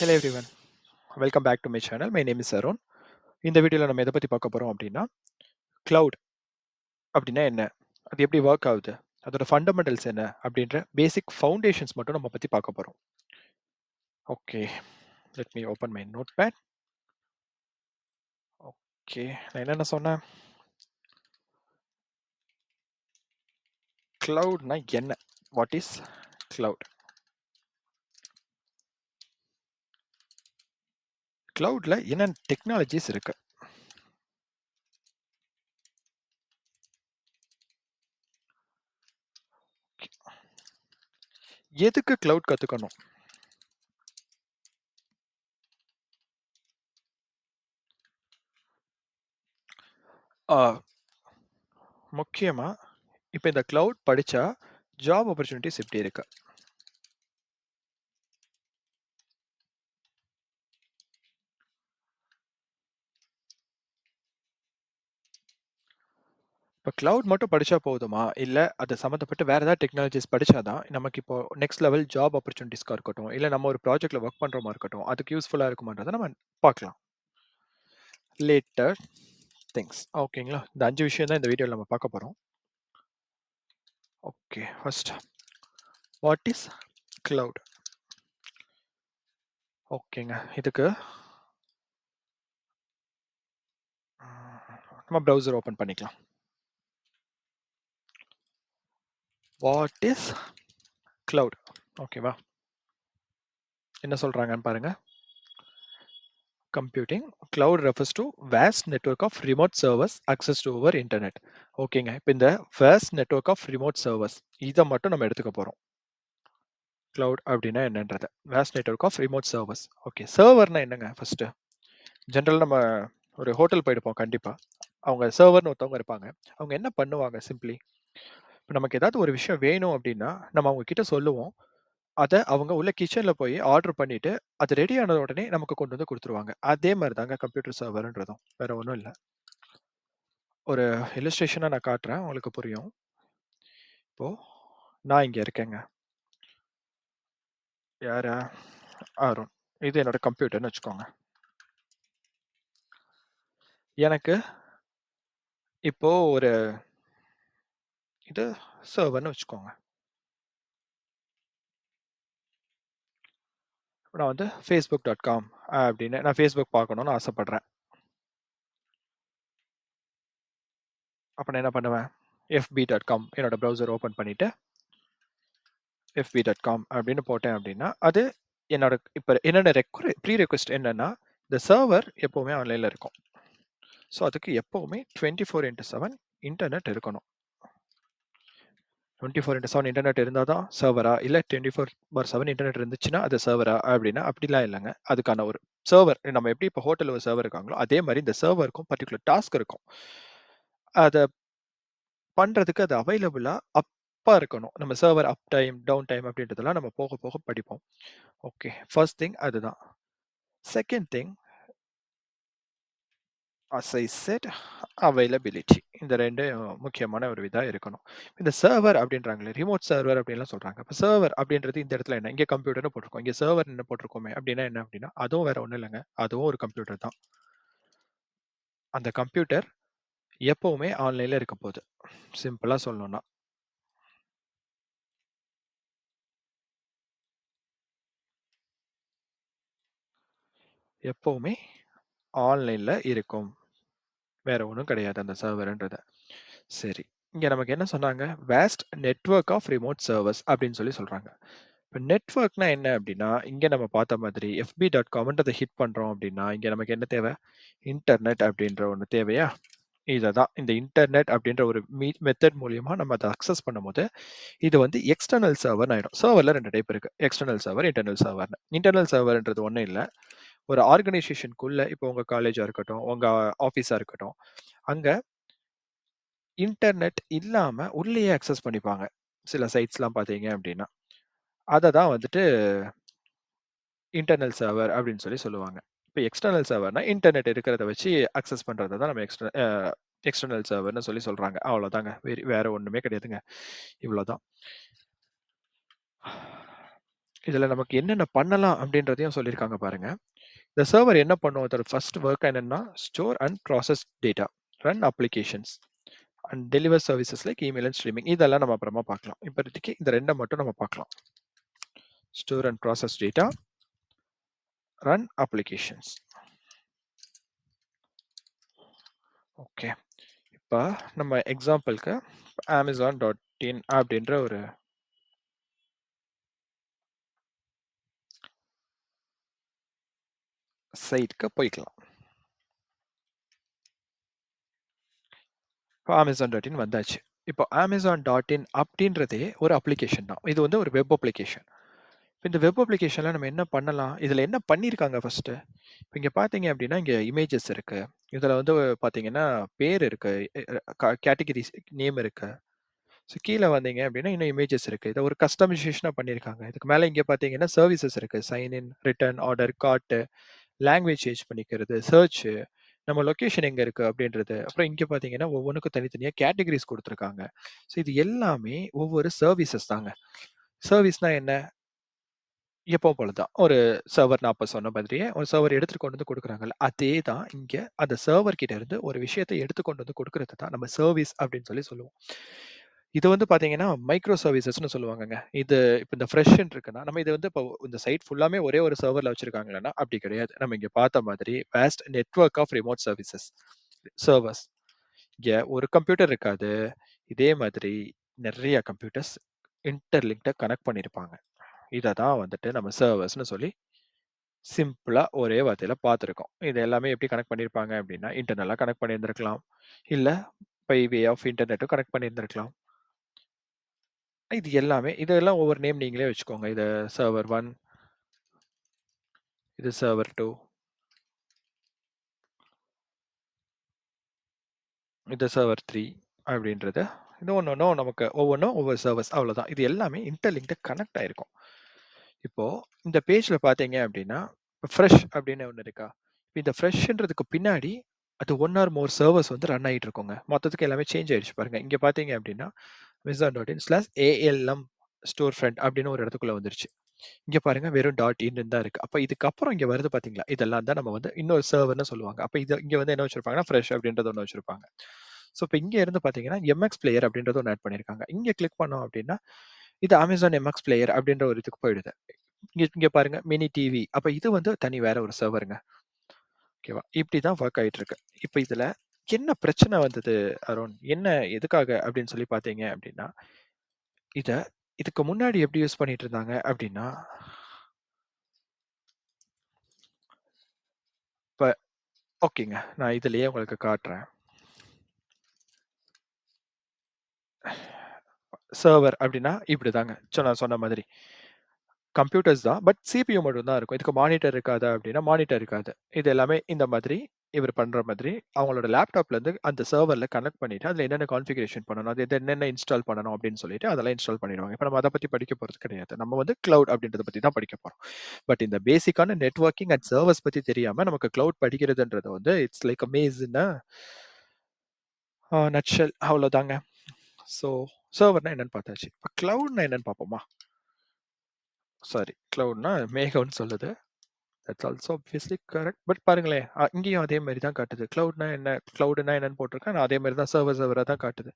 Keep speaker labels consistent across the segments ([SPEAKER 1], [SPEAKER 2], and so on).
[SPEAKER 1] Hello everyone, welcome back to my channel. My name is Arun. இந்த வீடியோல நம்ம எதை பத்தி பார்க்க போறோம் அப்படின்னா cloud அப்படின்னா என்ன, அது எப்படி ஒர்க் ஆகுது, அதோட ஃபண்டமெண்டல்ஸ் என்ன அப்படின்ற பேசிக் ஃபவுண்டேஷன்ஸ் மட்டும் நம்ம பத்தி பார்க்க போறோம். Okay, let me open my notepad. Okay, நான் என்னென்ன சொன்னேன், cloudனா என்ன, வாட் இஸ் cloud? cloudல என்னென்ன டெக்னாலஜிஸ் இருக்கு? எதுக்கு cloud கத்துக்கணும்? முக்கியமா இப்போ இந்த cloud படிச்சா ஜாப் ஆப்பர்ச்சுனிட்டிஸ் எப்படி இருக்கு? இப்போ கிளவுட் மட்டும் படிச்சா போதுமா? இல்ல அது சம்மந்தப்பட்ட வேற ஏதாவது டெக்னாலஜிஸ் படிச்சா தான் நமக்கு இப்போ நெக்ஸ்ட் லெவல் ஜாப் ஆப்பர்ச்சுனிட்டிஸ்க்கா இருக்கட்டும், இல்ல நம்ம ஒரு ப்ராஜெக்ட்ல ஒர்க் பண்ற மாரி இருக்கட்டும், அதுக்கு யூஸ்ஃபுல்லா இருக்குமான்றத நம்ம பார்க்கலாம். Later things. ஓகேங்களா? இந்த 5 விஷயம் தான் இந்த வீடியோல நம்ம பார்க்க போறோம். Okay, first what is cloud? ஓகேங்க. இதுக்கு நம்ம ப்ரௌசர் ஓப்பன் பண்ணிக்கலாம். What is cloud? ஓகேவா? என்ன சொல்றாங்கன்னு பாருங்க. Computing, cloud refers to vast network of remote servers access to over internet. ஓகேங்க, இப்போ இந்த vast network of remote servers இதை மட்டும் நம்ம எடுத்துக்க போறோம். cloud அப்படின்னா என்னன்றது, vast network of remote servers. Okay, சர்வர்னா என்னங்க? ஃபர்ஸ்ட் ஜென்ரல் நம்ம ஒரு ஹோட்டல் போயிருப்போம், கண்டிப்பா அவங்க சர்வர்னு ஒருத்தவங்க இருப்பாங்க. அவங்க என்ன பண்ணுவாங்க? சிம்பிளி, இப்போ நமக்கு ஏதாவது ஒரு விஷயம் வேணும் அப்படின்னா நம்ம அவங்க கிட்ட சொல்லுவோம். அதை அவங்க உள்ள கிச்சன்ல போய் ஆர்டர் பண்ணிட்டு அது ரெடி ஆனத உடனே நமக்கு கொண்டு வந்து கொடுத்துருவாங்க. அதே மாதிரி தாங்க கம்ப்யூட்டர் சர்வர்ன்றதும், வேற ஒன்றும் இல்லை. ஒரு இல்லஸ்ட்ரேஷனா நான் காட்டுறேன், உங்களுக்கு புரியும். இப்போ நான் இங்க இருக்கேங்க. யாரா? அருண். இது என்னோட கம்ப்யூட்டர்னு வச்சுக்கோங்க. எனக்கு இப்போ ஒரு இது சர்வர்னு வச்சுக்கோங்க. நான் வந்து facebook.com அப்படின்னு நான் Facebook பார்க்கணும்னு ஆசைப்படுறேன். அப்ப நான் என்ன பண்ணுவேன்? fb.com என்னோட ப்ரௌசர் ஓபன் பண்ணிட்டு fb.com அப்படின்னு போட்டேன் அப்படின்னா அது என்னோட இப்போ என்னோட ப்ரீ ரெக்வெஸ்ட் என்னன்னா இந்த சர்வர் எப்பவுமே ஆன்லைன்ல இருக்கும். ஸோ அதுக்கு எப்பவுமே 24/7 இன்டர்நெட் இருக்கணும். 24/7 இன்டர்நெட் இருந்தால் தான் சர்வரா, இல்லை 24/7 இன்டர்நெட் இருந்துச்சுன்னா அது சர்வரா அப்படின்னா அப்படிலாம் இல்லைங்க. அதுக்கான ஒரு சர்வர், நம்ம எப்படி இப்போ ஹோட்டலில் ஒரு சர்வர் இருக்காங்களோ அதே மாதிரி இந்த சர்வருக்கும் பர்டிகுலர் டாஸ்க் இருக்கும். அதை பண்ணுறதுக்கு அது அவைலபிளாக அப்பா இருக்கணும். நம்ம server up time down time அப்படின்றதெல்லாம் நம்ம போக போக படிப்போம். ஓகே, ஃபர்ஸ்ட் திங் அதுதான். Second thing, as I said, availability. இந்த 2 முக்கியமான ஒரு இதா இருக்கணும். இந்த சர்வர் அப்படின்றாங்களே, ரிமோட் சர்வர் அப்படின்லாம் சொல்றாங்க. அப்ப சர்வர் அப்படின்றது இந்த இடத்துல என்ன? இங்க கம்ப்யூட்டர்னு போட்டிருக்கோம். இங்க சர்வர் என்ன போட்டிருக்கோமே அப்படின்னா என்ன அப்படின்னா, அதுவும் வேற ஒண்ணும் இல்லைங்க. அதுவும் ஒரு கம்ப்யூட்டர் தான். அந்த கம்ப்யூட்டர் எப்பவுமே ஆன்லைன்ல இருக்க போகுது. சிம்பிளா சொல்லணும்னா. எப்பவுமே ஆன்லைன்ல இருக்கும். வேற ஒண்ணும் கிடையாது அந்த சர்வர்ன்றது. சரி. இங்க நமக்கு என்ன சொன்னாங்க? Vast network of remote servers அப்படின்னு சொல்றாங்க. இப்ப நெட்வொர்க்னா என்ன அப்படின்னா, இங்க நம்ம பார்த்த மாதிரி fb.comன்றத ஹிட் பண்றோம் அப்படின்னா, இங்க நமக்கு என்ன தேவை? இன்டர்நெட் அப்படின்ற ஒண்ணு தேவையா? இததான் இந்த இன்டர்நெட் அப்படின்ற ஒரு மெத்தட் மூலியமா நம்ம அதை அக்சஸ் பண்ணும்போது, இது வந்து எக்ஸ்டர்னல் சர்வர்னு ஆயிடும். சர்வர்ல 2 டைப் இருக்கு. எக்ஸ்டர்னல் சர்வர், இன்டர்னல் சர்வர்னு. இன்டர்னல் சர்வர்ன்றது ஒண்ணும் இல்ல. ஒரு ஆர்கனைசேஷனுக்குள்ள இப்போ உங்க காலேஜா இருக்கட்டும், உங்க ஆஃபீஸா இருக்கட்டும், அங்க இன்டர்நெட் இல்லாம உள்ளேயே அக்சஸ் பண்ணிப்பாங்க. சில சைட்ஸ்லாம் பார்த்தீங்க அப்படின்னா. அத தான் வந்துட்டு இன்டர்னல் சர்வர் அப்படின்னு சொல்லுவாங்க. இப்ப எக்ஸ்டர்னல் சர்வர்னா இன்டர்நெட் இருக்கிறத வச்சு அக்சஸ் பண்றத தான் நம்ம எக்ஸ்டர்னல் சர்வர்னு சொல்றாங்க. அவ்வளோதாங்க. வேற ஒண்ணுமே கிடையாதுங்க. இவ்வளோதான். இதுல நமக்கு என்னென்ன பண்ணலாம் அப்படின்றதையும் சொல்லியிருக்காங்க பாருங்க. இந்த சர்வர் என்ன பண்ணும்? அதோட ஃபர்ஸ்ட் ஒர்க் என்னன்னா, store and process data, run applications and deliver services like email and streaming. இதெல்லாம் நம்ம அப்புறமா பார்க்கலாம். இப்போதைக்கு இந்த 2 மட்டும் நம்ம பார்க்கலாம். Store and process data, run applications. Okay. இப்ப நம்ம எக்ஸாம்பிள்க்கு Amazon.in அப்படின்ற ஒரு சைட்க்கு போய்க்கலாம். இப்போ Amazon.in வந்தாச்சு. இப்போ Amazon.in அப்படின்றதே ஒரு அப்ளிகேஷன் தான். இது வந்து ஒரு வெப் அப்ளிகேஷன். இந்த வெப் அப்ளிகேஷன்ல நம்ம என்ன பண்ணலாம்? இதுல என்ன பண்ணியிருக்காங்க ஃபர்ஸ்ட்டு? இப்ப இங்க பார்த்தீங்க அப்படின்னா, இங்க இமேஜஸ் இருக்கு. இதுல வந்து பார்த்தீங்கன்னா, பேர் இருக்கு. எ கேட்டகரிஸ் நேம் இருக்கு. ஸோ கீழ வந்தீங்க அப்படின்னா, இன்னும் இமேஜஸ் இருக்கு. இத ஒரு கஸ்டமைசேஷனா பண்ணியிருக்காங்க. இதுக்கு மேல இங்க பார்த்தீங்கன்னா, சர்வீசஸ் இருக்கு. Sign in, return, order, card, language change பண்ணிக்கிறது, சர்ச், நம்ம லொகேஷன் எங்க இருக்கு அப்படின்றது. அப்புறம் இங்க பார்த்தீங்கன்னா, ஒவ்வொன்னுக்கும் தனித்தனியா கேட்டகரிஸ் குடுத்துருக்காங்க. ஸோ இது எல்லாமே ஒவ்வொரு சர்வீசஸ் தாங்க. சர்வீஸ்னா என்ன? எப்பவும் போல தான். ஒரு சர்வர் நான் அப்ப சொன்ன மாதிரியே, ஒரு சர்வர் எடுத்துட்டு கொண்டு வந்து குடுக்குறாங்கல்ல, அதே தான் இங்க அந்த சர்வர் கிட்ட இருந்து ஒரு விஷயத்த எடுத்து கொண்டு வந்து குடுக்குறது தான் நம்ம சர்வீஸ் அப்படின்னு சொல்லுவோம். இது வந்து பார்த்தீங்கன்னா, மைக்ரோ சர்வீசஸ்ன்னு சொல்லுவாங்கங்க. இது இப்ப இந்த ஃப்ரெஷ்ன்னு இருக்குன்னா, நம்ம இது வந்து இப்போ இந்த சைட் ஃபுல்லாமே ஒரே ஒரு சர்வர்ல வச்சிருக்காங்களான்னா, அப்படி கிடையாது. நம்ம இங்க பார்த்த மாதிரி vast network of remote services servers. இங்க ஒரு கம்ப்யூட்டர் இருக்காது. இதே மாதிரி நெறைய கம்ப்யூட்டர்ஸ் இன்டர்லிங்க்ட கனெக்ட் பண்ணியிருப்பாங்க. இத தான் வந்துட்டு நம்ம சர்வர்ஸ்ன்னு சொல்லி சிம்பிளா ஒரே வார்த்தையில பார்த்துருக்கோம். இது எல்லாமே எப்படி கனெக்ட் பண்ணியிருப்பாங்க அப்படின்னா, இன்டர்னலா கனெக்ட் பண்ணியிருந்திருக்கலாம். இல்ல பை வே ஆஃப் இன்டர்நெட்டும் கனெக்ட் பண்ணியிருந்திருக்கலாம். இது எல்லாமே இதெல்லாம் ஒவ்வொரு நேம் நீங்களே வச்சுக்கோங்க. இது சர்வர் 1, இது சர்வர் 2, இது சர்வர் 3 அப்படின்றது. இது ஒவ்வொன்னும் நமக்கு ஒவ்வொன்னும் ஒவ்வொரு சர்வர்ஸ் அவ்வளோதான். இது எல்லாமே இன்டர்லிங்க்டு கனெக்ட் ஆயிருக்கும். இப்போ இந்த பேஜ்ல பார்த்தீங்க அப்படின்னா, ஃப்ரெஷ் அப்படின்னு ஒண்ணு இருக்கா? இப்ப இந்த ஃப்ரெஷ்ன்றதுக்கு பின்னாடி அது 1 ஆர் மோர் சர்வர்ஸ் வந்து ரன் ஆயிட்டு இருக்குங்க. மொத்தத்துக்கு எல்லாமே சேஞ்ச் ஆயிடுச்சு பாருங்க. இங்க பார்த்தீங்க அப்படின்னா, Amazon.in/ALM ஸ்டோர் ஃப்ரண்ட் அப்படின்னு ஒரு இடத்துக்குள்ள வந்துருச்சு. இங்க பாருங்க வெறும் டாட் இன்னு தான் இருக்கு. அப்ப இதுக்கப்புறம் இங்க வருது பார்த்தீங்களா? இதெல்லாம் தான் நம்ம வந்து இன்னொரு சர்வர்ன்னு சொல்லுவாங்க. அப்ப இது இங்க வந்து என்ன வச்சிருப்பாங்கன்னா, ஃப்ரெஷ் அப்படின்றது ஒண்ணு வச்சிருப்பாங்க. ஸோ இப்ப இங்க இருந்து பார்த்தீங்கன்னா, எம்எக்ஸ் பிளேயர் அப்படின்றது ஒண்ணு ஆட் பண்ணியிருக்காங்க. இங்க கிளிக் பண்ணோம் அப்படின்னா, இது Amazon எம்எக்ஸ் பிளேயர் அப்படின்ற ஒரு இதுக்கு போயிடுது. இங்க இங்க பாருங்க மினி டிவி. அப்ப இது வந்து தனி வேற ஒரு சர்வருங்க. ஓகேவா? இப்படி தான் வொர்க் ஆயிட்டு இருக்கு. இப்ப இதுல என்ன பிரச்சனை வந்தது அருண்? என்ன எதுக்காக அப்படின்னு சொல்லி பார்த்தீங்க அப்படின்னா, இத இதுக்கு முன்னாடி எப்படி யூஸ் பண்ணிட்டு இருந்தாங்க அப்படின்னா, இப்ப ஓகேங்க. நான் இதுலயே உங்களுக்கு காட்டுறேன். சர்வர் அப்படின்னா இப்படிதாங்க. நான் சொன்ன மாதிரி. கம்ப்யூட்டர்ஸ் தான். பட் சிபியூ மட்டும் தான் இருக்கும். இதுக்கு மானிட்டர் இருக்காதா அப்படின்னா, மானிட்டர் இருக்காது. இது எல்லாமே இந்த மாதிரி இவரு பண்ற மாதிரி அவங்களோட லேப்டாப்லேருந்து அந்த சர்வர்ல கனெக்ட் பண்ணிட்டு, அதில என்னென்ன கான்ஃபிகரேஷன் பண்ணணும், அது என்னென்ன இன்ஸ்டால் பண்ணணும் அப்படின்னு சொல்லிட்டு அதெல்லாம் இன்ஸ்டால் பண்ணிடுவாங்க. இப்ப நம்ம அத பத்தி படிக்க போறது கிடையாது. நம்ம வந்து கிளவுட் அப்படின்றத பத்தி தான் படிக்க போறோம். பட் இந்த பேசிக்கான நெட்வொர்க்கிங் அண்ட் சர்வர்ஸ் பத்தி தெரியாம நமக்கு கிளவுட் படிக்கிறதுன்றது வந்து it's like a maze in nutshell அவ்வளோதாங்க. ஸோ சர்வர்னா என்னன்னு பார்த்தாச்சு. இப்ப கிளவுட்னா என்னன்னு பார்ப்போமா? சாரி கிளவுட்னா மேகம்னு சொல்லுது. That's also obviously correct. But பாருங்களேன், இங்கேயும் அதே மாரி தான் காட்டுது. கிளவுட்னா என்ன? கிளவுடுனா என்னன்னு போட்டிருக்கேன். நான் அதே மாரி தான் சர்வரா தான் காட்டுது.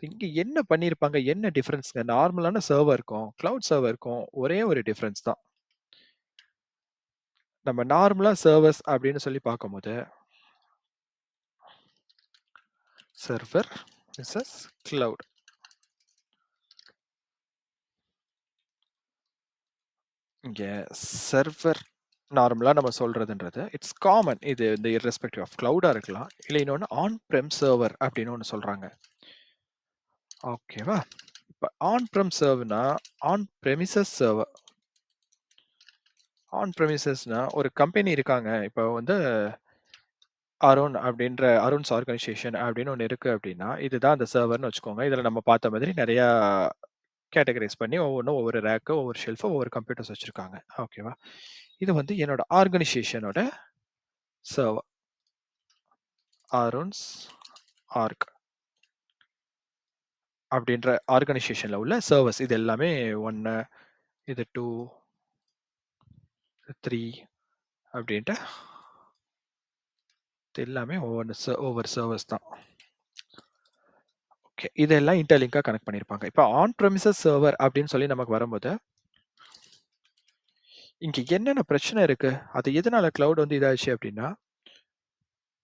[SPEAKER 1] இங்க என்ன பண்ணியிருப்பாங்க? என்ன டிஃபரன்ஸ்ங்க? நார்மலான சர்வருக்கும், கிளவுட் சர்வருக்கும் ஒரே ஒரு டிஃபரன்ஸ் தான். நம்ம நார்மலா சர்வர்ஸ் அப்படின்னு சொல்லி பார்க்கும்போது, சர்வர் வெர்சஸ் கிளவுட். இங்க சர்வர் நார்மலா நம்ம சொல்றதுன்றது, இட்ஸ் காமன். இது இந்த இர்ரெஸ்பெக்டிவ் ஆஃப் கிளவுடா இருக்கலாம். இல்ல இன்னொன்னு ஆன் பிரெம் சர்வர் அப்படின்னு ஒண்ணு சொல்றாங்க. ஓகேவா? இப்ப on frame சர்வர்னா, on பிரெமிசஸ் server. On பிரெமிசஸ்னா ஒரு கம்பெனி இருக்காங்க. இப்ப வந்து அருண் அப்படின்ற அருண்ஸ் ஆர்கனைசேஷன் அப்படின்னு ஒண்ணு இருக்கு அப்படின்னா, இதுதான் அந்த சர்வர்ன்னு வச்சுக்கோங்க. இதுல நம்ம பார்த்த மாதிரி நெறையா கேட்டகரைஸ் பண்ணி ஒவ்வொன்னும் ஒவ்வொரு ரேக்கு, ஒவ்வொரு ஷெல்ஃப், ஒவ்வொரு கம்ப்யூட்டர்ஸ் வச்சிருக்காங்க. ஓகேவா? இது வந்து என்னோட ஆர்கனைசேஷனோட சர்வர். அருண்ஸ் ஆர்க் அப்படின்ற ஆர்கனைசேஷன்ல உள்ள சர்வர்ஸ். இது எல்லாமே 1, இது 2, 3 அப்படின்ட்டு இது எல்லாமே ஒவ்வொரு சர்வர்ஸ் தான். ஓகே. இதெல்லாம் இன்டர்லிங்கா கனெக்ட் பண்ணியிருப்பாங்க. இப்போ ஆன் ப்ரெமிசஸ் சர்வர் அப்படின்னு சொல்லி நமக்கு வரும்போது, இங்க என்னென்ன பிரச்சனை இருக்கு? அது எதனால கிளவுட் வந்து இதாச்சு அப்படின்னா,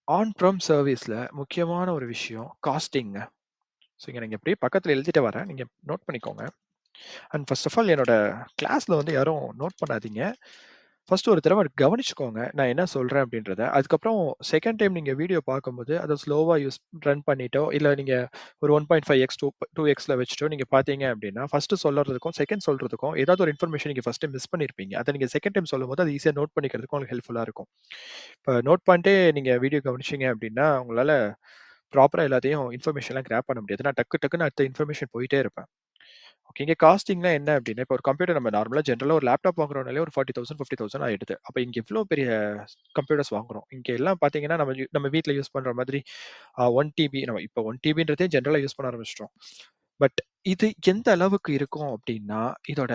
[SPEAKER 1] ஆன் ப்ரெம் சர்வீஸ்ல முக்கியமான ஒரு விஷயம் காஸ்டிங்ங்க. ஸோ இங்க நீங்க அப்படியே பக்கத்துல எழுதிட்டு வரேன். நீங்க நோட் பண்ணிக்கோங்க. அண்ட் ஃபர்ஸ்ட் ஆஃப் ஆல் என்னோட கிளாஸ்ல வந்து யாரும் நோட் பண்ணாதீங்க. ஃபர்ஸ்ட் ஒரு தடவ கவனிச்சுக்கோங்க. நான் என்ன சொல்றேன் அப்படின்றத. அதுக்கப்புறம் செகண்ட் டைம் நீங்க வீடியோ பார்க்கும்போது, அத ஸ்லோவா ரன் பண்ணிட்டோ, இல்ல நீங்க ஒரு 1.5x 2xல வச்சுட்டோ நீங்க பார்த்தீங்க அப்படின்னா, ஃபர்ஸ்ட் சொல்றதுக்கும், செகண்ட் சொல்றதுக்கும் ஏதாவது ஒரு இன்ஃபர்மேஷன் நீங்க ஃபர்ஸ்ட் மிஸ் பண்ணியிருப்பீங்க. அத நீங்க செகண்ட் டைம் சொல்லும்போது அது ஈஸியா நோட் பண்ணிக்கிறதுக்கு உங்களுக்கு ஹெல்ப்ஃபுல்லா இருக்கும். இப்ப நோட் பண்ணிட்டே நீங்க வீடியோ கவனிச்சீங்க அப்படின்னா, உங்களால ப்ராப்பரா எல்லாத்தையும் இன்ஃபர்மேஷன்லாம் கிராப் பண்ண முடியாது. நான் டக்கு டக்குன்னு அடுத்த இன்ஃபர்மேஷன் போயிட்டே இருப்பேன். ஓகே. இங்க காஸ்டிங்னா என்ன அப்டின்னா, இப்போ ஒரு கம்ப்யூட்டர் நம்ம நார்மலா ஜெனரலா ஒரு லேப்டாப் வாங்குறோம்னாலே ஒரு 40,000, 50,000 ஆயிடுது. அப்ப இங்க இவ்ளோ பெரிய கம்ப்யூட்டர்ஸ் வாங்குறோம். இங்க எல்லாம் பார்த்தீங்கன்னா, நம்ம வீட்ல யூஸ் பண்ற மாதிரி 1 டிபி நம்ம இப்போ 1 டிபின்றதே ஜெனரலா யூஸ் பண்ண ஆரம்பிச்சுட்டோம். பட் இது எந்த அளவுக்கு இருக்கும் அப்டின்னா, இதோட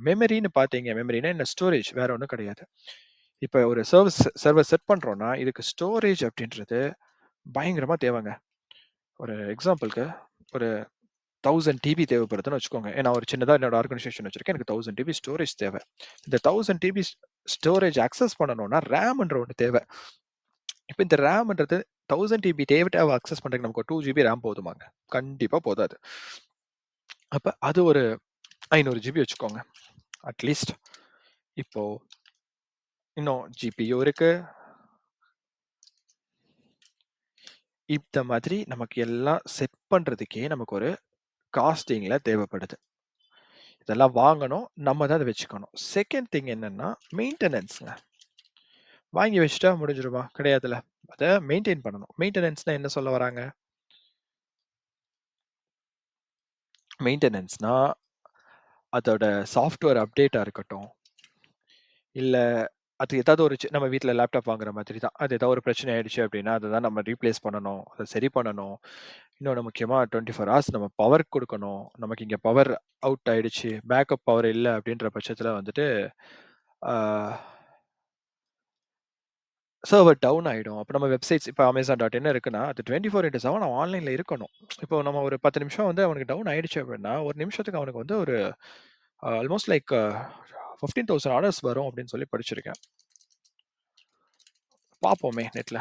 [SPEAKER 1] மெமரினா என்ன ஸ்டோரேஜ் வேற ஒண்ணும் கிடையாது. இப்ப ஒரு சர்வர் செட் பண்றோம்னா, இதுக்கு ஸ்டோரேஜ் அப்டின்றது பயங்கரமா தேவைங்க. ஒரு எக்ஸாம்பிள்க்கு ஒரு 1000 டிபி தேவைப்படுதுன்னு வச்சுக்கோங்க. நான் ஒரு சின்னதா என்னோட ஆர்கனைசேஷன் வச்சிருக்கேன். எனக்கு 1000 டிபி ஸ்டோரேஜ் தேவை. இந்த 1000 டிபி ஸ்டோரேஜ் அக்சஸ் பண்ணணும்னா ரேம்ன்ற ஒண்ணு தேவை. இப்ப இந்த ரேம்ன்றது 1000 டிபி டேட்டாவ அக்சஸ் பண்றதுக்கு நமக்கு ஒரு 2 ஜிபி ரேம் போதுமாங்க? கண்டிப்பா போதாது. அப்ப அது ஒரு 500 ஜிபி வச்சுக்கோங்க. அட்லீஸ்ட். இப்போ இன்னும் ஜிபியு இருக்கு. இந்த மாதிரி நமக்கு எல்லாம் செட் பண்றதுக்கே நமக்கு ஒரு காஸ்டிங்ல தேவைப்படுது. இதெல்லாம் வாங்கணும். நம்ம தான் அத வச்சுக்கணும். செகண்ட் திங் என்னன்னா, மெயின்டனன்ஸ்ங்க. வாங்கி வச்சுட்டா முடிஞ்சிருமா? கிடையாதுல்ல. அத மெயின்டெயின் பண்ணணும். மெயின்டனன்ஸ்னா என்ன சொல்ல வராங்க? மெயின்டனன்ஸ்னா, அதோட சாஃப்ட்வேர் அப்டேட்டா இருக்கட்டும், இல்ல அது ஏதாவது ஒரு நம்ம வீட்ல லேப்டாப் வாங்குற மாதிரி தான். அது ஏதாவது ஒரு பிரச்சனை ஆயிடுச்சு அப்டின்னா, அத தான் நம்ம ரீப்ளேஸ் பண்ணணும். அத சரி பண்ணணும். இன்னொன்னு முக்கியமா 24 ஹார்ஸ் நம்ம பவர் குடுக்கணும். நமக்கு இங்க பவர் அவுட் ஆயிடுச்சு, பேக்கப் பவர் இல்ல அப்டின்ற பட்சத்துல வந்துட்டு, ஆ சர்வர் டவுன் ஆயிடும். அப்ப நம்ம வெப்சைட்ஸ் இப்ப Amazon.in இருக்குன்னா, அது 24/7 அவன் ஆன்லைன்ல இருக்கணும். இப்போ நம்ம ஒரு 10 நிமிஷம் வந்து அவனுக்கு டவுன் ஆயிடுச்சு அப்படின்னா, ஒரு நிமிஷத்துக்கு அவனுக்கு வந்து ஒரு ஆல்மோஸ்ட் லைக் 15,000 ஆர்டர்ஸ் வரும் அப்படின்னு சொல்லி படிச்சிருக்கேன். பார்ப்போமே நெட்ல.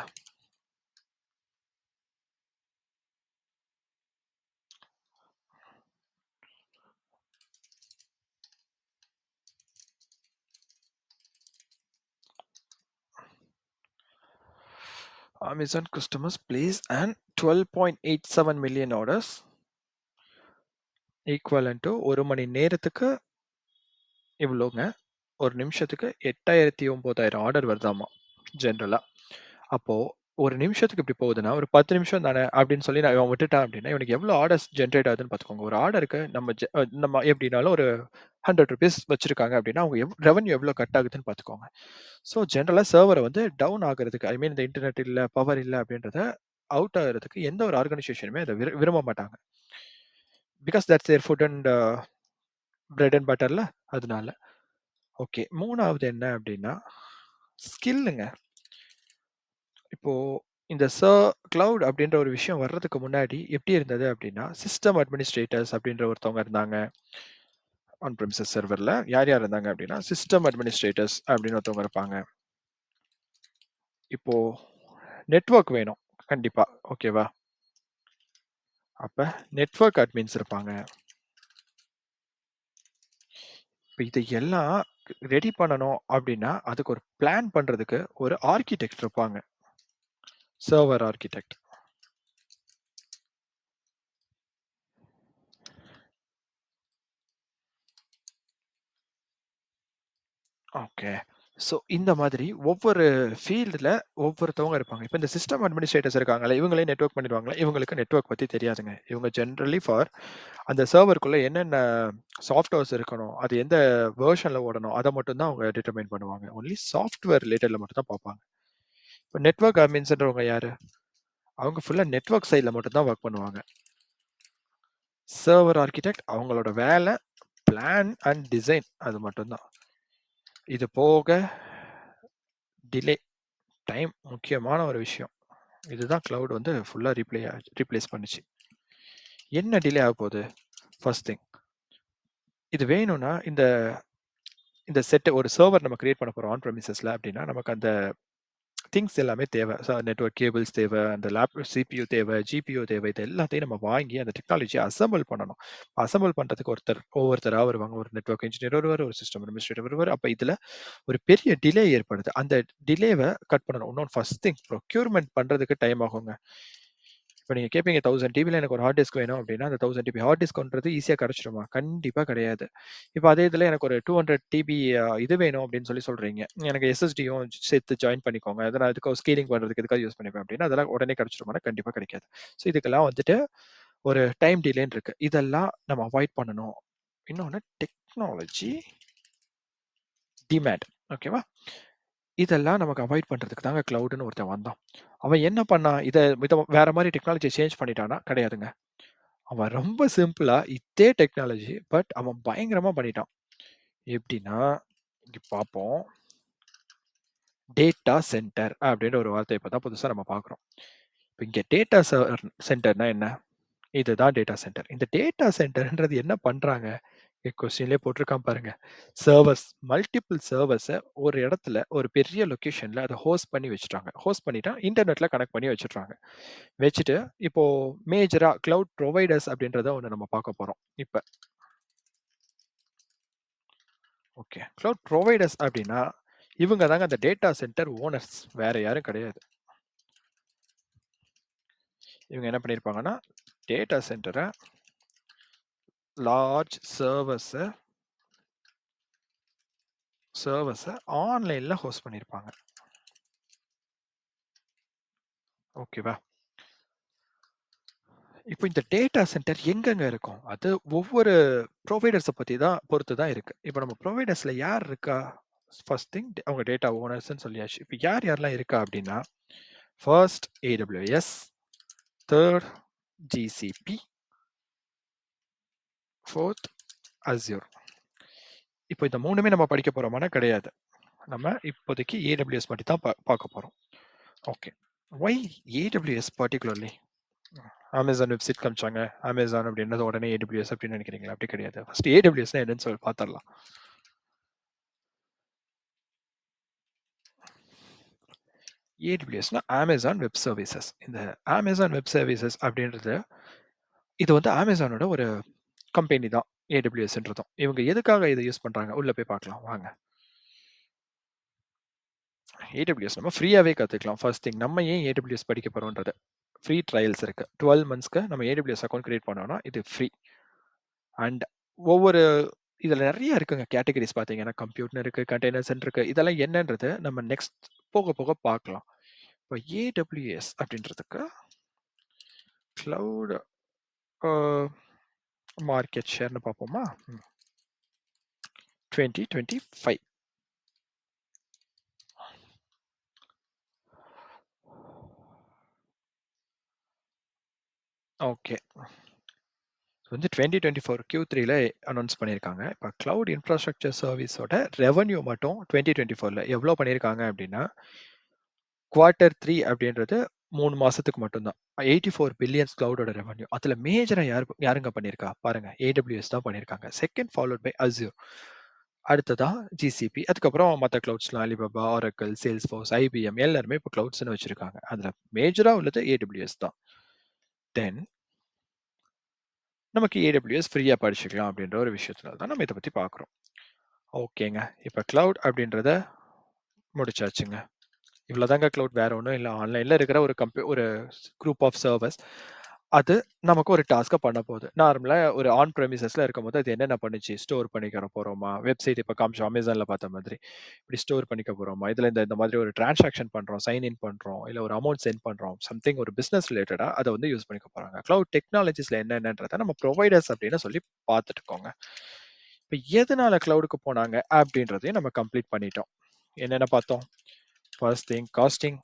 [SPEAKER 1] Amazon customers place and 12.87 million orders equivalent to 1 மணி நேரத்துக்கு இவ்வளோங்க. ஒரு நிமிஷத்துக்கு 8,000 9,000 ஆர்டர் வருதாமா ஜெனரலா. அப்போ ஒரு நிமிஷத்துக்கு இப்படி போகுதுன்னா, ஒரு 10 நிமிஷம் தானே அப்படின்னு சொல்லி நான் இவன் விட்டுட்டான் அப்படின்னா, இவனுக்கு எவ்வளோ ஆர்டர்ஸ் ஜெனரேட் ஆகுதுன்னு பார்த்துக்கோங்க. ஒரு ஆர்டருக்கு நம்ம எப்படினாலும் ஒரு ₹100 வச்சிருக்காங்க அப்படின்னா, அவங்க ரெவென்யூ எவ்வளோ கட் ஆகுதுன்னு பார்த்துக்கோங்க. ஸோ ஜெனரலா சர்வர வந்து டவுன் ஆகுறதுக்கு, ஐ மீன் இந்த இன்டர்நெட் இல்ல, பவர் இல்ல அப்படின்றத அவுட் ஆகுறதுக்கு எந்த ஒரு ஆர்கனைசேஷனுமே அத விரும்ப மாட்டாங்க. Because that's their food and bread and பட்டர்ல அதனால. ஓகே. 3வது என்ன அப்படின்னா, ஸ்கில்லுங்க. இப்போ இந்த கிளவுட் அப்படின்ற ஒரு விஷயம் வர்றதுக்கு முன்னாடி எப்படி இருந்தது அப்படின்னா, சிஸ்டம் அட்மினிஸ்ட்ரேட்டர்ஸ் அப்படின்ற ஒருத்தவங்க இருந்தாங்க. ஆன் பிரெமிசஸ் சர்வர்ல யார் யார் இருந்தாங்க அப்படின்னா, சிஸ்டம் அட்மினிஸ்ட்ரேட்டர்ஸ் அப்படின்னு ஒருத்தவங்க இருப்பாங்க. இப்போ நெட்வொர்க் வேணும் கண்டிப்பா. ஓகேவா? அப்ப நெட்வொர்க் அட்மின்ஸ் இருப்பாங்க. இப்ப இதை எல்லாம் ரெடி பண்ணணும் அப்படின்னா, அதுக்கு ஒரு பிளான் பண்றதுக்கு ஒரு ஆர்க்கிடெக்ட் இருப்பாங்க. Server architect. ஓகே. ஸோ இந்த மாதிரி ஒவ்வொரு ஃபீல்டுல ஒவ்வொருத்தவங்க இருப்பாங்க. இப்ப இந்த சிஸ்டம் அட்மினிஸ்ட்ரேட்டர்ஸ் இருக்காங்கல்ல, இவங்களே நெட்வொர்க் பண்ணிடுவாங்களா? இவங்களுக்கு நெட்வொர்க் பத்தி தெரியாதுங்க. இவங்க ஜெனரலி ஃபார் அந்த சர்வருக்குள்ள என்னென்ன சாஃப்ட்வேர்ஸ் இருக்கணும், அது எந்த வெர்ஷன்ல ஓடணும், அத மட்டும் தான் அவங்க டிட்டர்மைன் பண்ணுவாங்க. ஒன்லி சாஃப்ட்வேர் ரிலேட்டட்ல மட்டும் தான் பார்ப்பாங்க. இப்ப நெட்வொர்க் அட்மின்ஸ்ன்றவங்க யாரு? அவங்க ஃபுல்லா நெட்வொர்க் சைட்ல மட்டும் தான் வொர்க் பண்ணுவாங்க. சர்வர் ஆர்க்கிடெக்ட் அவங்களோட வேலை பிளான் அண்ட் டிசைன் அது மட்டும் தான். இது போக டிலே, டைம் முக்கியமான ஒரு விஷயம். இதுதான் கிளவுட் வந்து ஃபுல்லா ரீப்ளேஸ் பண்ணுச்சு. என்ன டிலே ஆகப்போகுது? First thing. இது வேணும்னா, இந்த இந்த செட் ஒரு சர்வர் நம்ம கிரியேட் பண்ண போறோம் ஆன் பிரெமிசஸ்ல அப்படின்னா, நமக்கு அந்த திங்ஸ் எல்லாமே தேவை. நெட்வொர்க் கேபிள்ஸ் தேவை, அந்த சிபியூ தேவை, ஜிபியூ தேவை. இது எல்லாத்தையும் நம்ம வாங்கி அந்த டெக்னாலஜியை அசெம்பிள் பண்ணணும். அசெம்பிள் பண்றதுக்கு ஒவ்வொருத்தரா வருவாங்க. ஒரு நெட்வொர்க் இன்ஜினியர் வருவாரு, ஒரு சிஸ்டம் அட்மினிஸ்ட்ரேட்டர் வருவாரு. அப்ப இதுல ஒரு பெரிய டிலே ஏற்படுது. அந்த டிலேவ கட் பண்ணணும். இன்னொன்னு ஃபர்ஸ்ட் திங் ப்ரொக்யூர்மென்ட் பண்றதுக்கு டைம் ஆகுங்க. இப்ப நீங்க கேட்பீங்க 1000 டிபில எனக்கு ஒரு ஹார்ட் டிஸ்க் வேணும் அப்படின்னா, அந்த 1000 டிபி ஹார்ட் டிஸ்க்ன்றது ஈஸியா கிடைச்சிருமா? கண்டிப்பா கிடையாது. இப்ப அதே இதுல எனக்கு ஒரு 200 டிபி இது வேணும் அப்படின்னு சொல்றீங்க. எனக்கு எஸ்எஸ்டியும் சேர்த்து ஜாயின் பண்ணிக்கோங்க. அத நான் இதுக்கு ஸ்கேலிங் பண்றதுக்கு எதுக்காக யூஸ் பண்ணிப்பேன் அப்படின்னா, அதெல்லாம் உடனே கிடைச்சிருமானா கண்டிப்பா கிடைக்காது. ஸோ இதுக்கெல்லாம் வந்துட்டு ஒரு டைம் டிலேன்னு இருக்கு. இதெல்லாம் நம்ம அவாய்ட் பண்ணணும். இன்னொன்னு டெக்னாலஜி டிமாண்ட். ஓகேவா? இதெல்லாம் நமக்கு அவாய்ட் பண்றதுக்கு தாங்க கிளவுட்ன்னு ஒருத்தன் வந்தான். அவன் என்ன பண்ணான்? இத வேற மாரி டெக்னாலஜிய சேஞ்ச் பண்ணிட்டானா? கிடையாதுங்க. அவன் ரொம்ப சிம்பிளா இதே டெக்னாலஜி பட் அவன் பயங்கரமா பண்ணிட்டான். எப்படின்னா, இங்க பார்ப்போம். டேட்டா சென்டர் அப்படின்ற ஒரு வார்த்தைய இப்ப தான் புதுசா நம்ம பார்க்குறோம். இப்ப இங்க டேட்டா சென்டர்னா என்ன? இதுதான் டேட்டா சென்டர். இந்த டேட்டா சென்டர்ன்றது என்ன பண்றாங்க? கொஸ்டின்லயே போட்டிருக்கான் பாருங்க. சர்வர்ஸ் மல்டிபிள் சர்வர்ஸ ஒரு இடத்துல ஒரு பெரிய லொகேஷன்ல அத ஹோஸ்ட் பண்ணி வச்சுட்டாங்க. ஹோஸ்ட் பண்ணிட்டா இன்டர்நெட்ல கனெக்ட் பண்ணி வச்சுடுறாங்க. வச்சுட்டு இப்போ மேஜரா கிளவுட் புரொவைடர்ஸ் அப்படின்றத ஒண்ணு நம்ம பார்க்க போறோம். இப்ப ஓகே. கிளவுட் புரொவைடர்ஸ் அப்படின்னா, இவங்க தாங்க அந்த டேட்டா சென்டர் ஓனர்ஸ். வேற யாரும் கிடையாது. இவங்க என்ன பண்ணியிருப்பாங்கன்னா, டேட்டா சென்டர லார்ஜ் சர்வர்ஸ ஆன்லைன்ல ஹோஸ்ட் பண்ணியிருப்பாங்க. ஓகேவா? இப்போ இந்த டேட்டா சென்டர் எங்கங்க இருக்கும்? அது ஒவ்வொரு புரொவைடர்ஸ பத்தி தான் பொறுத்து தான் இருக்கு. இப்போ நம்ம புரொவைடர்ஸ்ல யார் இருக்கா? ஃபர்ஸ்ட் திங் அவங்க டேட்டா ஓனர்ஸ்ன்னு சொல்லியாச்சு. இப்போ யாரெல்லாம் இருக்கா அப்படின்னா, first AWS, third GCP, fourth Azure. இப்போ இந்த 3மே நம்ம படிக்க போறோமான்னா கிடையாது. நம்ம இப்போதைக்கு AWS மட்டும் தான் பார்க்க போறோம். Okay. Why AWS particularly? Amazon website காமிச்சாங்க. Amazon அப்படின்றது உடனே AWS அப்படின்னு நினைக்கிறீங்களா? அப்படி கிடையாது. ஃபர்ஸ்ட் AWSனா என்னன்னு சொல்லி பார்த்துடலாம். AWSனா Amazon வெப் சர்வீசஸ். இந்த Amazon வெப் சர்வீசஸ் அப்படின்றது இது வந்து Amazonோட ஒரு கம்பெனி தான் AWSன்றதும். இவங்க எதுக்காக இத யூஸ் பண்றாங்க? உள்ள போய் பார்க்கலாம் வாங்க. AWS நம்ம ஃப்ரீயாவே கத்துக்கலாம். ஃபர்ஸ்ட் திங் நம்ம ஏன் AWS படிக்க போறோம்ன்றது. ஃப்ரீ ட்ரையல்ஸ் இருக்கு. 12 மந்த்ஸ்க்கு நம்ம AWS அக்கவுண்ட் கிரியேட் பண்ணோம்னா இது ஃப்ரீ. அண்ட் ஒவ்வொரு இதுல நெறைய இருக்குங்க. கேட்டகரிஸ் பார்த்தீங்கன்னா, கம்ப்யூட்ன்னு இருக்கு, கண்டெய்னர்ஸ்ன்னு இருக்கு. இதெல்லாம் என்னன்றது நம்ம நெக்ஸ்ட் போக போக பார்க்கலாம். இப்போ AWS அப்படின்றதுக்கு கிளவுட் அ மார்க்கெட் ஷேர்ன்னு பார்ப்போமா? 2025. ஓகே. வந்து 2024 Q3ல அனௌன்ஸ் பண்ணியிருக்காங்க. இப்ப கிளவுட் இன்ஃப்ராஸ்ட்ரக்சர் சர்வீஸோட ரெவென்யூ மட்டும் 2024ல எவ்வளோ பண்ணியிருக்காங்க அப்படின்னா, குவார்ட்டர் 3 அப்படின்றது 3 மாசத்துக்கு மட்டும் தான். 84 பில்லியன்ஸ் கிளவுடோட ரெவென்யூ. அதுல மேஜரா யாருங்க பண்ணியிருக்கா? பாருங்க. AWS தான் பண்ணியிருக்காங்க. Second followed by Azure. அடுத்ததா GCP. அதுக்கப்புறம் மத்த கிளவுட்ஸ்லாம் Alibaba, Oracle, Salesforce, IBM எல்லாருமே இப்போ கிளவுட்ஸ்ன்னு வச்சிருக்காங்க. அதுல மேஜரா உள்ளது AWS தான். தென் நமக்கு AWS ஃப்ரீயா படிச்சுக்கலாம் அப்படின்ற ஒரு விஷயத்துல தான் நம்ம இத பத்தி பார்க்குறோம். ஓகேங்க. இப்ப கிளவுட் அப்படின்றத முடிச்சாச்சுங்க. இவ்வளோதாங்க கிளவுட். வேற ஒண்ணும் இல்ல. ஆன்லைன்ல இருக்கிற ஒரு குரூப் ஆஃப் சர்வர்ஸ். அது நமக்கு ஒரு டாஸ்க்க பண்ண போகுது. நார்மலா ஒரு ஆன் பிரெமிசஸ்ல இருக்கும்போது அது என்னென்ன பண்ணுச்சு? ஸ்டோர் பண்ணிக்கிற போறோமா? வெப்சைட் இப்ப காமிச்சோம் Amazonல பார்த்த மாதிரி. இப்படி ஸ்டோர் பண்ணிக்க போறோமா? இதுல இந்த இந்த மாதிரி ஒரு டிரான்சாக்ஷன் பண்றோம், சைன் இன் பண்றோம், இல்ல ஒரு அமௌண்ட் சென்ட் பண்றோம். சம்திங் ஒரு பிசினஸ் ரிலேட்டடா அத வந்து யூஸ் பண்ணிக்க போறாங்க. கிளவுட் டெக்னாலஜிஸ்ல என்னென்னன்றத நம்ம புரொவைடர்ஸ் அப்படின்னு சொல்லி பார்த்துட்டுக்கோங்க. இப்ப எதனால கிளவுடுக்கு போனாங்க அப்படின்றதையும் நம்ம கம்ப்ளீட் பண்ணிட்டோம். என்னென்ன பார்த்தோம்? First thing costing,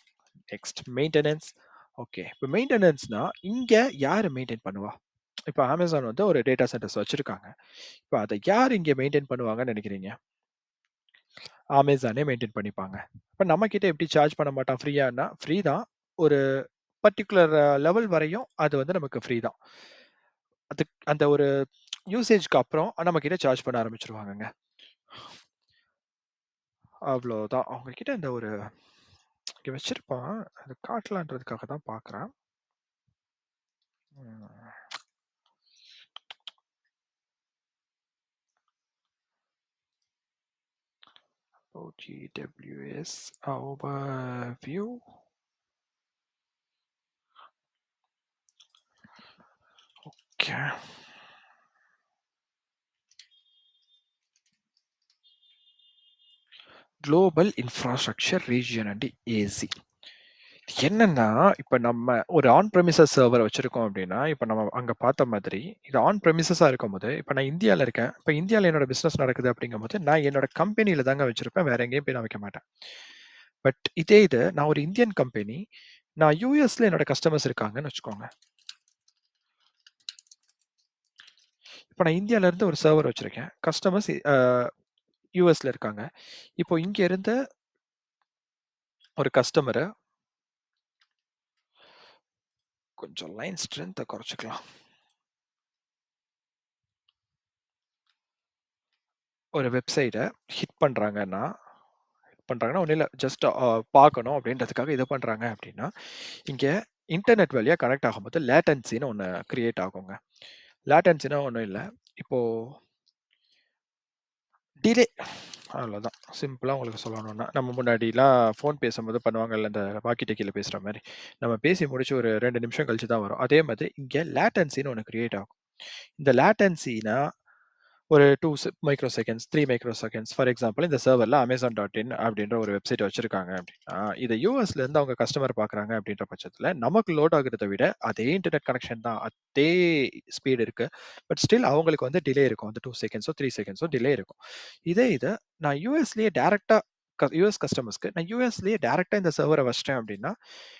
[SPEAKER 1] next maintenance. Okay. இப்போ மெயின்டெனன்ஸ்னா இங்க யாரு மெயின்டெயின் பண்ணுவா? இப்ப Amazon வந்து ஒரு டேட்டா சென்டர்ஸ் வச்சிருக்காங்க. இப்ப அத யார் இங்க மெயின்டெயின் பண்ணுவாங்கன்னு நினைக்கிறீங்க? Amazonே மெயின்டெயின் பண்ணிப்பாங்க. இப்ப நம்மகிட்ட எப்படி சார்ஜ் பண்ண மாட்டான் ஃப்ரீயான்னா, ஃப்ரீ தான். ஒரு பர்ட்டிகுலர் லெவல் வரையும் அது வந்து நமக்கு ஃப்ரீ தான். அந்த ஒரு யூசேஜ்க்கு அப்புறம் நம்மகிட்ட சார்ஜ் பண்ண ஆரம்பிச்சுருவாங்கங்க. அவ்வளோதான். அவங்க கிட்ட இந்த ஒரு இங்க வச்சிருப்பான். அது காட்டலான்றதுக்காக தான் பார்க்குறேன். ம். OGWS overview. Okay. Global infrastructure region and AC. என்னன்னா, இப்ப நம்ம ஒரு ஆன் பிரெமிசஸ் சர்வர் வச்சிருக்கோம் அப்படின்னா, இப்ப நம்ம அங்க பார்த்த மாதிரி, இது ஆன் பிரெமிசஸா இருக்கும்போது, இப்ப நான் இந்தியால இருக்கேன். இப்ப இந்தியால என்னோட பிசினஸ் நடக்குது அப்படிங்கும்போது, நான் என்னோட கம்பெனில தாங்க வச்சிருப்பேன். வேற எங்கேயும் போய் நான் வைக்க மாட்டேன். பட் இதே இது நான் ஒரு இந்தியன் கம்பெனி, நான் யுஎஸ்ல என்னோட கஸ்டமர்ஸ் இருக்காங்கன்னு வச்சுக்கோங்க. இப்ப நான் இந்தியால இருந்து ஒரு சர்வர் வச்சிருக்கேன். கஸ்டமர்ஸ் யுஎஸ்ல இருக்காங்க. இப்போ இங்க இருந்து ஒரு கஸ்டமர கொஞ்சம் லைன் ஸ்ட்ரென்த்த குறைச்சுக்கலாம். ஒரு வெப்சைட்ட ஹிட் பண்றாங்கன்னா ஒண்ணும் இல்ல. ஜஸ்ட் பார்க்கணும் அப்படின்றதுக்காக இது பண்றாங்க அப்படின்னா, இங்க இன்டர்நெட் வழியா கனெக்ட் ஆகும்போது லேட்டன்சின்னு ஒண்ணு கிரியேட் ஆகுங்க. லேட்டன்சின்னா ஒண்ணும் இல்ல. இப்போ டிலே அவ்வளோதான். சிம்பிளா உங்களுக்கு சொல்லணும்னா, நம்ம முன்னாடிலாம் ஃபோன் பேசும்போது பண்ணுவாங்கல்ல, இந்த வாக்கி டக்கில பேசுற மாரி. நம்ம பேசி முடிச்சு ஒரு 2 நிமிஷம் கழிச்சு தான் வரும். அதே மாதிரி இங்க லேட்டன்சின்னு ஒண்ணு கிரியேட் ஆகும். இந்த லேட்டன்சினா ஒரு 2 micro seconds, 3 micro seconds. For example இந்த சர்வர்ல Amazon.in அப்படின்ற ஒரு வெப்சைட் வச்சிருக்காங்க அப்படின்னா, இத யுஎஸ்ல இருந்து அவங்க கஸ்டமர் பார்க்குறாங்க அப்படின்ற பட்சத்துல, நமக்கு லோட் ஆகுறத விட அதே இன்டர்நெட் கனெக்ஷன் தான். அதே ஸ்பீட் இருக்கு. பட் ஸ்டில் அவங்களுக்கு வந்து டிலே இருக்கும். அந்த 2 செகண்ட்ஸோ, 3 செகண்ட்ஸோ டிலே இருக்கும். இதே இத நான் யுஎஸ்லயே டைரக்ட்டா யுஎஸ் கஸ்டமர்ஸ்க்கு நான் யுஎஸ்லயே டைரக்ட்டா இந்த சர்வர வச்சுட்டேன் அப்படின்னா,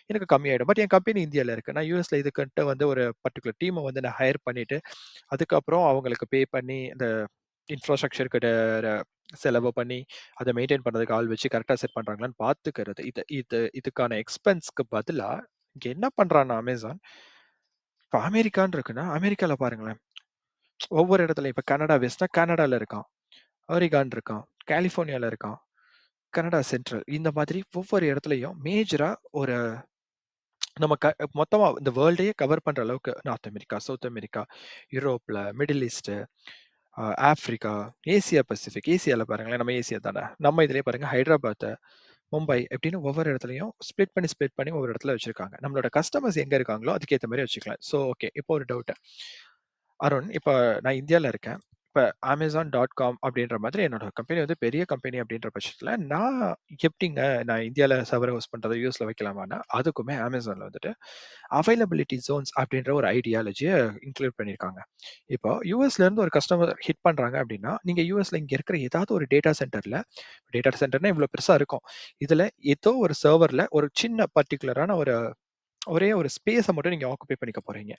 [SPEAKER 1] எனக்கு கம்மியாயிடும். பட் என் கம்பெனி இந்தியால இருக்கு. நான் யுஎஸ்ல இதுக்குன்ட்டு வந்து ஒரு பர்ட்டிகுலர் டீம வந்து நான் ஹையர் பண்ணிட்டு, அதுக்கப்புறம் அவங்களுக்கு பே பண்ணி இந்த இன்ஃப்ராஸ்ட்ரக்சருக்கு செலவு பண்ணி, அத மெயின்டெயின் பண்றதுக்கு ஆள் வச்சு கரெக்ட்டா செட் பண்றாங்களான்னு பார்த்துக்கிறது. இதுக்கான எக்ஸ்பென்ஸ்க்கு பதிலா இங்க என்ன பண்றான்னா Amazon, இப்ப அமெரிக்கான்னு இருக்குன்னா, அமெரிக்கால பாருங்களேன். ஒவ்வொரு இடத்துலயும் இப்ப கனடா வெஸ்ட்னா கனடால இருக்கான். ஆரிகான் இருக்கான். கலிஃபோர்னியால இருக்கான். Canada central. இந்த மாதிரி ஒவ்வொரு இடத்துலயும் மேஜரா ஒரு நம்ம மொத்தமா இந்த வேர்ல்டையே கவர் பண்ற அளவுக்கு நார்த் அமெரிக்கா, சவுத் அமெரிக்கா, யூரோப்ல, Middle East, Africa, Asia Pacific. ஏசியால பாருங்களேன், நம்ம ஏசியா தானே. நம்ம இதுலயே பாருங்க ஹைதராபாத், மும்பை இப்படின்னு ஒவ்வொரு இடத்துலயும் ஸ்ப்ளிட் பண்ணி ஒவ்வொரு இடத்துல வச்சிருக்காங்க. நம்மளோட கஸ்டமர்ஸ் எங்க இருக்காங்களோ அதுக்கேத்த மாரி வச்சுக்கலாம். So okay. இப்போ ஒரு டவுட். அருண், இப்ப நான் இந்தியால இருக்கேன். இப்ப Amazon.com அப்படின்ற மாதிரி என்னோட கம்பெனி வந்து பெரிய கம்பெனி அப்படின்ற பட்சத்துல, நான் எப்படிங்க நான் இந்தியால சர்வர் ஹோஸ்ட் பண்றத யுஎஸ்ல வைக்கலாமான்னா, அதுக்குமே Amazonல வந்துட்டு அவைலபிலிட்டி ஜோன்ஸ் அப்படின்ற ஒரு ஐடியாலஜிய இன்க்ளூட் பண்ணியிருக்காங்க. இப்போ யுஎஸ்ல இருந்து ஒரு கஸ்டமர் ஹிட் பண்றாங்க அப்படின்னா, நீங்க யுஎஸ்ல இங்க இருக்கிற ஏதாவது ஒரு டேட்டா சென்டர்னா இவ்ளோ பெருசா இருக்கும். இதுல ஏதோ ஒரு சர்வர்ல ஒரு சின்ன பர்ட்டிகுலரான ஒரே ஒரு ஸ்பேஸ மட்டும் நீங்க ஆக்குபை பண்ணிக்க போறீங்க.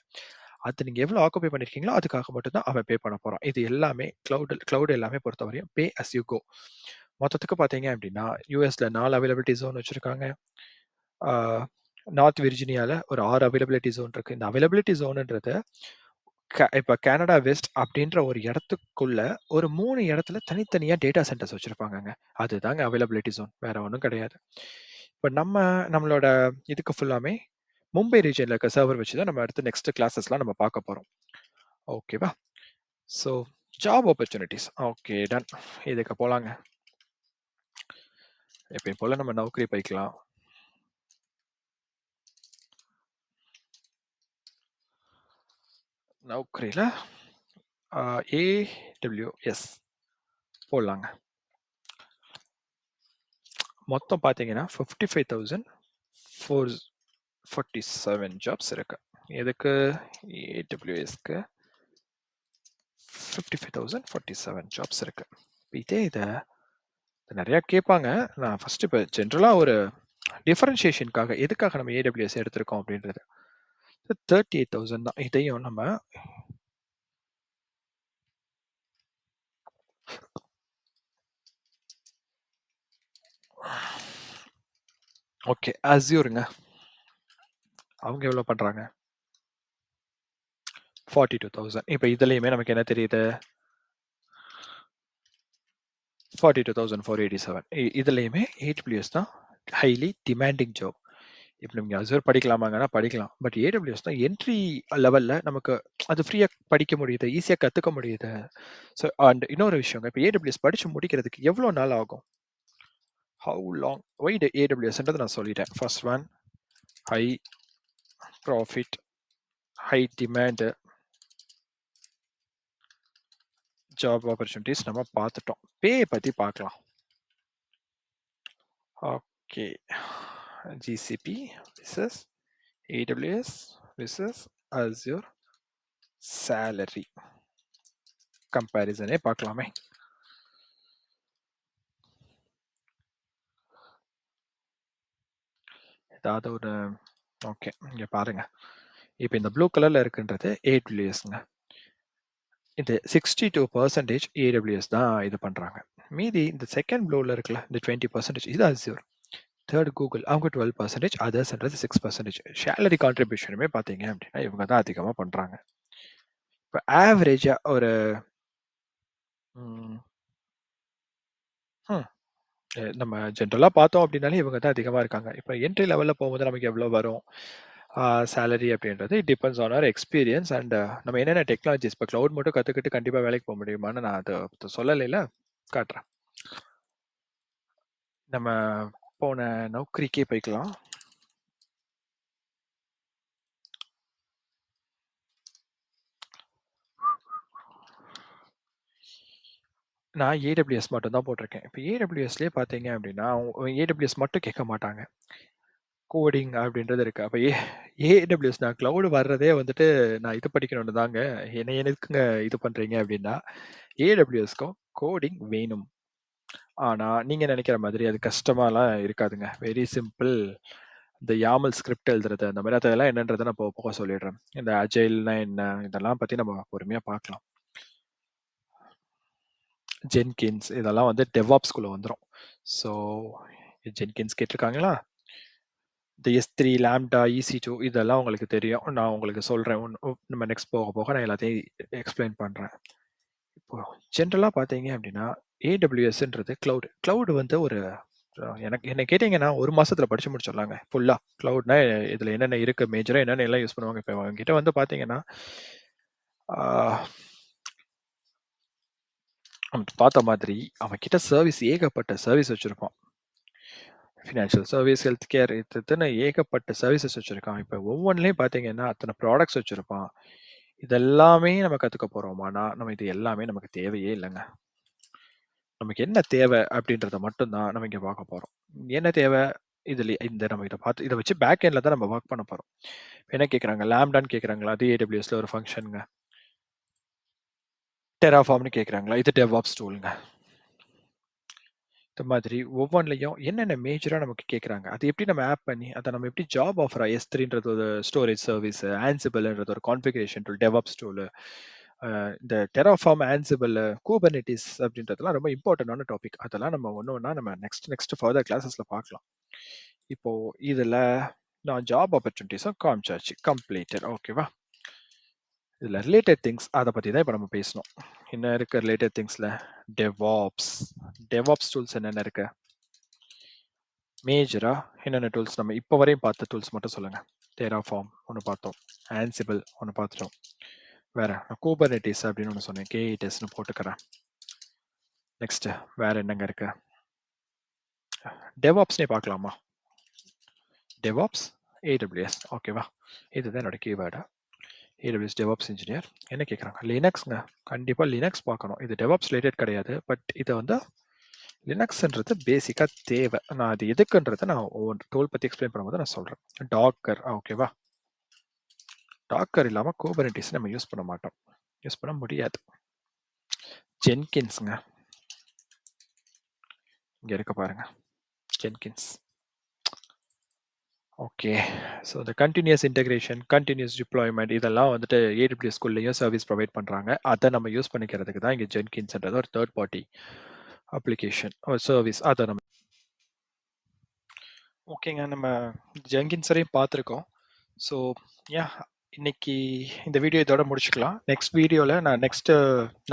[SPEAKER 1] அது நீங்க எவ்வளோ ஆக்குபை பண்ணியிருக்கீங்களோ, அதுக்காக மட்டும் தான் அவன் பே பண்ண போறான். இது எல்லாமே கிளவுட் எல்லாமே பொறுத்தவரையும் பே அஸ் யூ கோ. மொத்தத்துக்கு பார்த்தீங்க அப்டின்னா, யுஎஸ்ல 4 அவைலபிலிட்டி ஜோன் வச்சிருக்காங்க. ஆ நார்த் விர்ஜினியால ஒரு 6 அவைலபிலிட்டி ஜோன் இருக்கு. இந்த அவைலபிலிட்டி ஜோன்ன்றது இப்ப கனடா வெஸ்ட் அப்டின்ற ஒரு இடத்துக்குள்ள ஒரு 3 இடத்துல தனித்தனியா டேட்டா சென்டர்ஸ் வச்சிருப்பாங்கங்க. அதுதாங்க அவைலபிலிட்டி ஜோன். வேற ஒண்ணும் கிடையாது. இப்ப நம்மளோட இதுக்கு ஃபுல்லாமே மும்பை ரீஜியன்ல இருக்க சர்வர் வச்சு தான் நம்ம அடுத்து நெக்ஸ்ட் கிளாஸஸ்லாம் நம்ம பார்க்க போறோம். ஓகேவா? So job opportunities. Okay done. இதுக்கு போலாங்க. எப்பயும் போல நம்ம நௌக்கரி போய்க்கலாம். நௌக்கரியில ஏடபிள்யூஎஸ் போடலாங்க. மொத்தம் பார்த்தீங்கன்னா 55,447 ஜாப்ஸ் இருக்கு. எதுக்கு? ஏடபிள்யூஎஸ்க்கு 55,047 ஜாப்ஸ் இருக்கு. இதே இத நெறைய கேட்பாங்க. நான் ஃபர்ஸ்ட் இப்ப ஜெனரலா ஒரு டிஃபரன்ஷியேஷன்க்காக எதுக்காக நம்ம ஏடபிள்யூஎஸ் எடுத்திருக்கோம் அப்படின்றது. 38,000 தான். இதையும் நம்ம ஓகே. அஸ்யூருங்க. அவங்க எவ்வளோ பண்றாங்க? 42,000. இப்ப இதுலயுமே நமக்கு என்ன தெரியுது? 42,487. இதுலயுமே AWS தான் ஹைலி டிமாண்டிங் ஜாப். இப்ப நீங்க அஸ்யூர் படிக்கலாமாங்கன்னா படிக்கலாம். பட் AWS தான் என்ட்ரி லெவல்ல நமக்கு அது ஃப்ரீயா படிக்க முடியுது. ஈஸியா கத்துக்க முடியுது. ஸோ அண்ட் இன்னொரு விஷயங்க. இப்ப AWS படிச்சு முடிக்கிறதுக்கு எவ்வளோ நாள் ஆகும்? Have long? ஒய் AWSன்றத நான் சொல்லிட்டேன். First one high profit, high demand job opportunities நம்ம பார்த்துட்டோம். பே பத்தி பார்க்கலாம். Okay. GCP versus AWS versus Azure salary கம்பேரிசனே பார்க்கலாமே. ஏதாவது ஒரு ஓகே. இங்க பாருங்க. இப்ப இந்த ப்ளூ கலர்ல இருக்குன்றது AWSங்க. இது 62% AWS தான் இது பண்றாங்க. மீதி இந்த செகண்ட் ப்ளூல இருக்குல்ல, இந்த 20% இது Azure. தேர்ட் கூகுள் அவங்க 12%, அதர்ஸ்ன்றது 6%. சேலரி கான்ட்ரிபியூஷனுமே பார்த்தீங்க அப்படின்னா இவங்க தான் அதிகமா பண்றாங்க. இப்போ ஆவரேஜா ஒரு ம், ம், நம்ம ஜென்ரலா பார்த்தோம் அப்படின்னாலே இவங்க தான் அதிகமா இருக்காங்க. இப்போ என்ட்ரி லெவல்ல போகும்போது நமக்கு எவ்வளோ வரும் சேலரி அப்படின்றது it depends on our experience and நம்ம என்னென்ன டெக்னாலஜிஸ் இப்போ க்ளவுட் மட்டும் கற்றுக்கிட்டு கண்டிப்பாக வேலைக்கு போக முடியுமான்னு நான் அதை சொல்லலைல காட்டுறேன். நம்ம போன நௌக்கரிக்கே போய்க்கலாம். நான் ஏடபிள்யூஎஸ் மட்டும் தான் போட்டிருக்கேன். இப்போ ஏடபிள்யூஎஸ்லேயே பார்த்தீங்க அப்படின்னா ஏடபிள்யூஎஸ் மட்டும் கேட்க மாட்டாங்க. கோடிங் அப்படின்றது இருக்கு. அப்போ ஏடபிள்யூஎஸ் நான் க்ளவுடு வர்றதே வந்துட்டு நான் இது படிக்கணும்னு தாங்க. என்ன எதுக்குங்க இது பண்ணுறீங்க அப்படின்னா ஏடபிள்யூஎஸ்க்கும் கோடிங் வேணும். ஆனால் நீங்கள் நினைக்கிற மாதிரி அது கஷ்டமாலாம் இருக்காதுங்க. Very simple. இந்த யாமல் ஸ்கிரிப்ட் எழுதுறது அந்த மாதிரி அதெல்லாம் என்னன்றதை நான் போக சொல்லிடுறேன். இந்த அஜைல்னா என்ன இதெல்லாம் பற்றி நம்ம பொறுமையாக பார்க்கலாம். ஜென்கின்ஸ் இதெல்லாம் வந்து டெவாப்ஸ்குள்ள வந்துடும். ஸோ ஜென்கின்ஸ் கேட்டிருக்காங்களா? இந்த S3 லாம்டா EC2 இதெல்லாம் உங்களுக்கு தெரியும். நான் உங்களுக்கு சொல்கிறேன். நம்ம நெக்ஸ்ட் போக போக நான் எல்லாத்தையும் எக்ஸ்பிளைன் பண்ணுறேன். இப்போ ஜென்ரலாக பார்த்தீங்க அப்படின்னா ஏடபிள்யூஎஸ்ன்றது கிளவுடு வந்து ஒரு எனக்கு என்ன கேட்டிங்கன்னா ஒரு மாசத்துல படிச்சு முடிச்சிடலாங்க ஃபுல்லாக. க்ளவுட்னா இதில் என்னென்ன இருக்குது மேஜராக என்னென்ன எல்லாம் யூஸ் பண்ணுவாங்க. இப்போ அவங்ககிட்ட வந்து பார்த்தீங்கன்னா பார்த்த மாதிரி அவன்கிட்ட சர்வீஸ் ஏகப்பட்ட சர்வீஸ் வச்சுருப்பான். ஃபினான்ஷியல் சர்வீஸ், ஹெல்த் கேர் இதுன்னு ஏகப்பட்ட சர்வீசஸ் வச்சுருக்கான். இப்போ ஒவ்வொன்றிலையும் பார்த்தீங்கன்னா அத்தனை ப்ராடக்ட்ஸ் வச்சுருப்பான். இதெல்லாமே நம்ம கற்றுக்க போகிறோமானா நம்ம இது எல்லாமே நமக்கு தேவையே இல்லைங்க. நமக்கு என்ன தேவை அப்படின்றத மட்டும் தான் நம்ம இங்கே பார்க்க போகிறோம். என்ன தேவை? இதில் இந்த நம்ம இதை பார்த்து இதை வச்சு பேக் எண்டில் தான் நம்ம ஒர்க் பண்ண போகிறோம். என்ன கேட்குறாங்க? லேம்டான்னு கேட்குறாங்களா? அது ஏடபிள்யூஎஸ்ல ஒரு ஃபங்க்ஷனுங்க. டெராஃபார்ம்னு கேட்குறாங்களா? இது டெவாப்ஸ் டூலுங்க. இந்த மாதிரி ஒவ்வொன்றிலையும் என்னென்ன மேஜராக நமக்கு கேட்குறாங்க அது எப்படி நம்ம ஆப் பண்ணி அதை நம்ம எப்படி ஜாப் ஆஃபரா S3ன்றது ஒரு ஸ்டோரேஜ் சர்வீஸ், ஆன்சிபிள்ன்றது ஒரு கான்ஃபிகரேஷன் டூல், டெவாப்ஸ் டூலு, இந்த டெராஃபார்ம், ஆன்சிபிள், கூபர்நெட்டிஸ் அப்படின்றதுலாம் ரொம்ப இம்பார்ட்டண்டான டாபிக். அதெல்லாம் நம்ம ஒன்று ஒன்றா நம்ம நெக்ஸ்ட் ஃபர்தர் கிளாஸஸில் பார்க்கலாம். இப்போ இதில் நான் ஜாப் ஆப்பர்ச்சுனிட்டிஸும் காமிச்சாச்சு. கம்ப்ளீட்டட். ஓகேவா? இதில் ரிலேட்டட் திங்ஸ் அதை பற்றி தான் இப்போ நம்ம பேசணும். என்ன இருக்குது ரிலேட்டட் திங்ஸில்? டெவாப்ஸ். டெவாப்ஸ் டூல்ஸ் என்னென்ன இருக்குது? மேஜராக என்னென்ன டூல்ஸ் நம்ம இப்போ வரையும் பார்த்த டூல்ஸ் மட்டும் சொல்லுங்கள். டெராஃபார்ம் ஒன்று பார்த்தோம், ஆன்சிபிள் ஒன்று பார்த்துட்டோம். வேறு கூபர்நெட்டிஸ் அப்படின்னு ஒன்று சொன்னேன், KETSன்னு போட்டுக்கிறேன். நெக்ஸ்ட்டு வேறு என்னங்க இருக்கு? டெவாப்ஸ்னே பார்க்கலாமா? DevOps AWS. ஓகேவா? இதுதான் என்னோட கீவேர்டு. AWS DevOps engineer. என்ன கேட்குறாங்க? லினக்ஸ்ங்க. கண்டிப்பாக லினக்ஸ் பார்க்கணும். இது டெவாப்ஸ் ரிலேட்டட் கிடையாது. பட் இதை வந்து லினக்ஸ்ன்றது பேசிக்காக தேவை. நான் அது எதுக்குன்றதை நான் ஒவ்வொரு டூல் பற்றி எக்ஸ்பிளைன் பண்ணும்போது நான் சொல்கிறேன். டாக்கர். ஓகேவா? டாக்கர் இல்லாமல் குபர்நெட்டிஸ் நம்ம யூஸ் பண்ண மாட்டோம். யூஸ் பண்ண முடியாது. ஜென்கின்ஸுங்க. இங்கே இருக்க பாருங்க, ஜென்கின்ஸ். ஓகே. ஸோ இந்த கண்டினியூஸ் இன்டெகிரேஷன், கண்டினியூஸ் டிப்ளாய்மெண்ட் இதெல்லாம் வந்துட்டு AWS குள்ளேயும் சர்வீஸ் ப்ரொவைட் பண்ணுறாங்க. அதை நம்ம யூஸ் பண்ணிக்கிறதுக்கு தான் இங்கே ஜென்கின்ஸ்ன்றது ஒரு தேர்ட் பார்ட்டி அப்ளிகேஷன் ஒரு சர்வீஸ். அதை நம்ம ஓகேங்க. நம்ம ஜெங்கின்ஸரையும் பார்த்துருக்கோம். ஸோ யா இன்னைக்கு இந்த வீடியோ இதோட முடிச்சுக்கலாம். நெக்ஸ்ட் வீடியோல நான்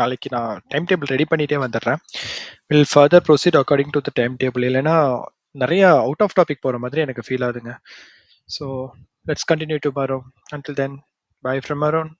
[SPEAKER 1] நாளைக்கு நான் டைம் டேபிள் ரெடி பண்ணிட்டே வந்துடுறேன். Will further proceed according to the time table. இல்லைன்னா நிறைய அவுட் ஆஃப் டாபிக் போற மாதிரி எனக்கு ஃபீல் ஆகுதுங்க. So let's continue tomorrow. Until then, bye from Aron.